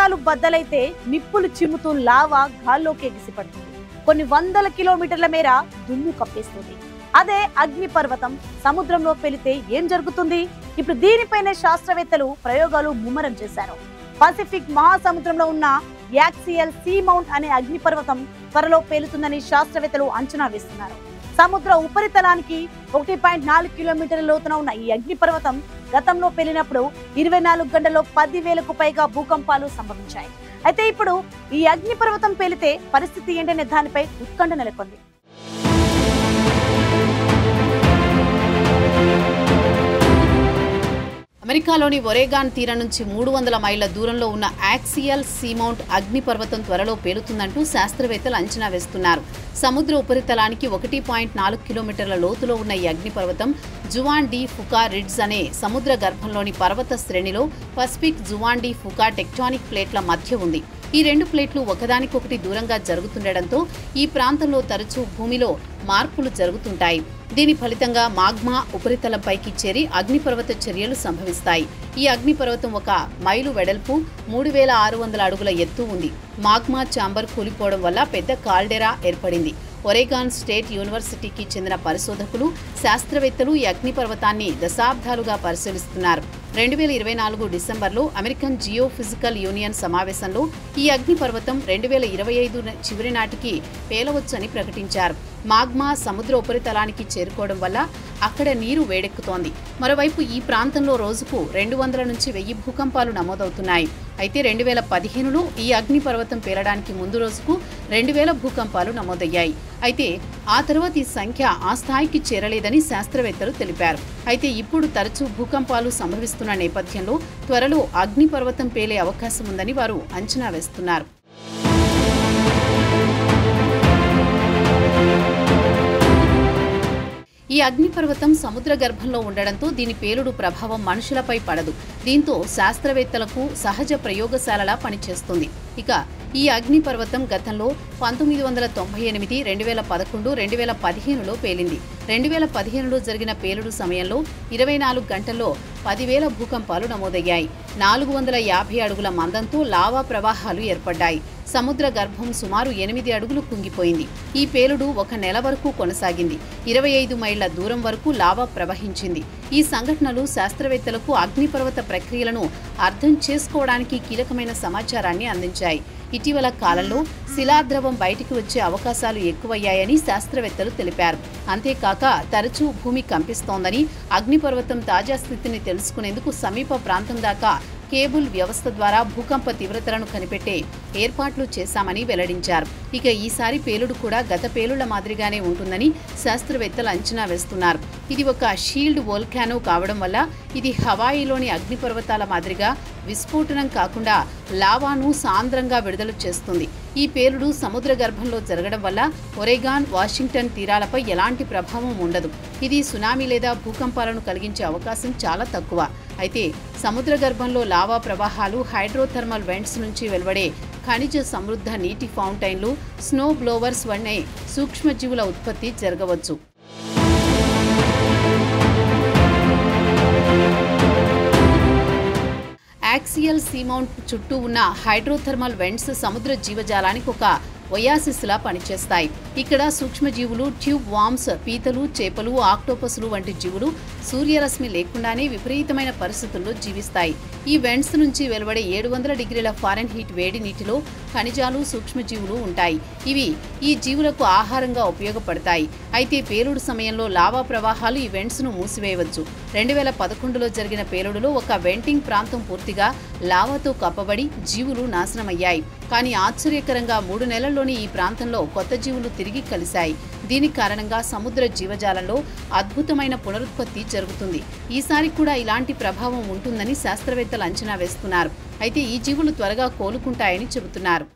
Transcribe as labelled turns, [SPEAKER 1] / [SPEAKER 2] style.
[SPEAKER 1] పర్వతాలు బద్దలైతే నిప్పులు చిమ్ముతూ లావా గాల్లోకి ఎగిసిపడుతుంది. కొన్ని వందల కిలోమీటర్ల మేర దుమ్ము కప్పేస్తుంది. అదే అగ్ని పర్వతం సముద్రంలో పెలితే ఏం జరుగుతుంది? ఇప్పుడు దీనిపైనే శాస్త్రవేత్తలు ప్రయోగాలు ముమ్మరం చేశారు. పసిఫిక్ మహాసముద్రంలో ఉన్న యాక్సియల్ సీ మౌంట్ అనే అగ్ని పర్వతం త్వరలో పేలుతుందని శాస్త్రవేత్తలు అంచనా వేస్తున్నారు. సముద్ర ఉపరితలానికి 1.4 కిలోమీటర్ల లోతున ఉన్న ఈ అగ్ని పర్వతం గతంలో పేలినప్పుడు 24 గంటల్లో 10,000కు పైగా భూకంపాలు సంభవించాయి. అయితే ఇప్పుడు ఈ అగ్ని పర్వతం పేలితే పరిస్థితి ఏంటనే దానిపై ఉత్కంఠ నెలకొంది.
[SPEAKER 2] అమెరికాలోని ఒరేగాన్ తీరం నుంచి 300 మైళ్ల దూరంలో ఉన్న యాక్సియల్ సీమౌంట్ అగ్ని పర్వతం త్వరలో పేలుతుందంటూ శాస్త్రవేత్తలు అంచనా వేస్తున్నారు. సముద్ర ఉపరితలానికి 1.4 కిలోమీటర్ల లోతులో ఉన్న ఈ అగ్ని పర్వతం జువాన్ డి ఫుకా రిడ్జ్ అనే సముద్ర గర్భంలోని పర్వత శ్రేణిలో పసిఫిక్ జువాన్ డి ఫుకా టెక్టానిక్ ప్లేట్ల మధ్య ఉంది. ఈ రెండు ప్లేట్లు ఒకదానికొకటి దూరంగా జరుగుతుండటంతో ఈ ప్రాంతంలో తరచూ భూమిలో మార్పులు జరుగుతుంటాయి. దీని ఫలితంగా మాగ్మా ఉపరితలంపైకి చేరి అగ్నిపర్వత చర్యలు సంభవిస్తాయి. ఈ అగ్నిపర్వతం 1 మైలు వెడల్పు 3600 అడుగుల ఎత్తు ఉంది. మాగ్మా ఛాంబర్ కూలిపోవడం వల్ల పెద్ద కాల్డెరా ఏర్పడింది. ఒరేగాన్ స్టేట్ యూనివర్సిటీకి చెందిన పరిశోధకులు, శాస్త్రవేత్తలు ఈ అగ్నిపర్వతాన్ని దశాబ్దాలుగా పరిశీలిస్తున్నారు. 2024 డిసెంబర్లో అమెరికన్ జియోఫిజికల్ యూనియన్ సమావేశంలో ఈ అగ్నిపర్వతం 2025 చివరి నాటికి పేలవచ్చని ప్రకటించారు. మాగ్మా సముద్ర ఉపరితలానికి చేరుకోవడం వల్ల అక్కడ నీరు వేడెక్కుతోంది. మరోవైపు ఈ ప్రాంతంలో రోజుకు 200 నుంచి 1000 భూకంపాలు నమోదవుతున్నాయి. అయితే 2015లో ఈ అగ్నిపర్వతం పేలడానికి ముందు రోజుకు 2000 భూకంపాలు నమోదయ్యాయి. అయితే ఆ తర్వాత ఈ సంఖ్య ఆ స్థాయికి చేరలేదని శాస్త్రవేత్తలు తెలిపారు. అయితే ఇప్పుడు తరచూ భూకంపాలు సంభవిస్తున్న నేపథ్యంలో త్వరలో అగ్నిపర్వతం పేలే అవకాశం ఉందని వారు అంచనా వేస్తున్నారు. ఈ అగ్నిపర్వతం సముద్ర గర్భంలో ఉండడంతో దీని పేలుడు ప్రభావం మనుషులపై పడదు. దీంతో శాస్త్రవేత్తలకు సహజ ప్రయోగశాలలా పనిచేస్తుంది. ఇక ఈ అగ్నిపర్వతం గతంలో 1998, 2011, 2015లో పేలింది. 2015లో జరిగిన పేలుడు సమయంలో 24 గంటల్లో 10,000 భూకంపాలు నమోదయ్యాయి. 450 అడుగుల మందంతో లావా ప్రవాహాలు ఏర్పడ్డాయి. సముద్ర గర్భం సుమారు 8 అడుగులు కుంగిపోయింది. ఈ పేలుడు 1 నెల వరకు కొనసాగింది. 25 మైళ్ల దూరం వరకు లావా ప్రవహించింది. ఈ సంఘటనలు శాస్త్రవేత్తలకు అగ్నిపర్వత ప్రక్రియలను అర్థం చేసుకోవడానికి కీలకమైన సమాచారాన్ని అందించాయి. ఇటీవల కాలంలో శిలాద్రవం బయటికి వచ్చే అవకాశాలు ఎక్కువయ్యాయని శాస్త్రవేత్తలు తెలిపారు. అంతేకాక తరచూ భూమి కంపిస్తోందని, అగ్నిపర్వతం తాజా స్థితిని తెలుసుకునేందుకు సమీప ప్రాంతం దాకా కేబుల్ వ్యవస్థ ద్వారా భూకంప తీవ్రతలను కనిపెట్టే ఏర్పాట్లు చేశామని వెల్లడించారు. ఇక ఈసారి పేలుడు కూడా గత పేలుళ్ల మాదిరిగానే ఉంటుందని శాస్త్రవేత్తలు అంచనా వేస్తున్నారు. ఇది ఒక షీల్డ్ వోల్కానో కావడం వల్ల ఇది హవాయిలోని అగ్నిపర్వతాల మాదిరిగా విస్ఫోటనం కాకుండా లావాను సాంద్రంగా విడుదల చేస్తుంది. ఈ పేలుడు సముద్ర గర్భంలో జరగడం వల్ల ఒరేగాన్, వాషింగ్టన్ తీరాలపై ఎలాంటి ప్రభావం ఉండదు. ఇది సునామీ లేదా భూకంపాలను కలిగించే అవకాశం చాలా తక్కువ. అయితే సముద్ర గర్భంలో లావా ప్రవాహాలు, హైడ్రోథర్మల్ వెంట్స్ నుంచి వెలువడే ఖనిజ సమృద్ధ నీటి ఫౌంటైన్లు, స్నో బ్లోవర్స్ వంటి సూక్ష్మజీవుల ఉత్పత్తి జరగవచ్చు. యాక్సియల్ సీమౌంట్ చుట్టూ ఉన్న హైడ్రోథర్మల్ వెంట్స్ సముద్ర జీవజాలానికి ఒక ఒయాసిస్లా పనిచేస్తాయి. ఇక్కడ సూక్ష్మజీవులు, ట్యూబ్ వామ్స్, పీతలు, చేపలు, ఆక్టోపస్లు వంటి జీవులు సూర్యరశ్మి లేకుండానే విపరీతమైన పరిస్థితుల్లో జీవిస్తాయి. ఈ వెంట్స్ నుంచి వెలువడే 700 డిగ్రీల ఫారెన్హీట్ వేడి నీటిలో ఖనిజాలు, సూక్ష్మజీవులు ఉంటాయి. ఇవి ఈ జీవులకు ఆహారంగా ఉపయోగపడతాయి. అయితే పేలుడు సమయంలో లావా ప్రవాహాలు ఈ వెంట్స్ను మూసివేయవచ్చు. 2011లో జరిగిన పేలుడులో ఒక వెంటింగ్ ప్రాంతం పూర్తిగా లావాతో కప్పబడి జీవులు నాశనమయ్యాయి. కానీ ఆశ్చర్యకరంగా 3 నెలల్లోనే ఈ ప్రాంతంలో కొత్త జీవులు తిరిగి కలిశాయి. దీని కారణంగా సముద్ర జీవజాలంలో అద్భుతమైన పునరుత్పత్తి జరుగుతుంది. ఈసారి కూడా ఇలాంటి ప్రభావం ఉంటుందని శాస్త్రవేత్తలు అంచనా వేస్తున్నారు. అయితే ఈ జీవులు త్వరగా కోలుకుంటాయని చెబుతున్నారు.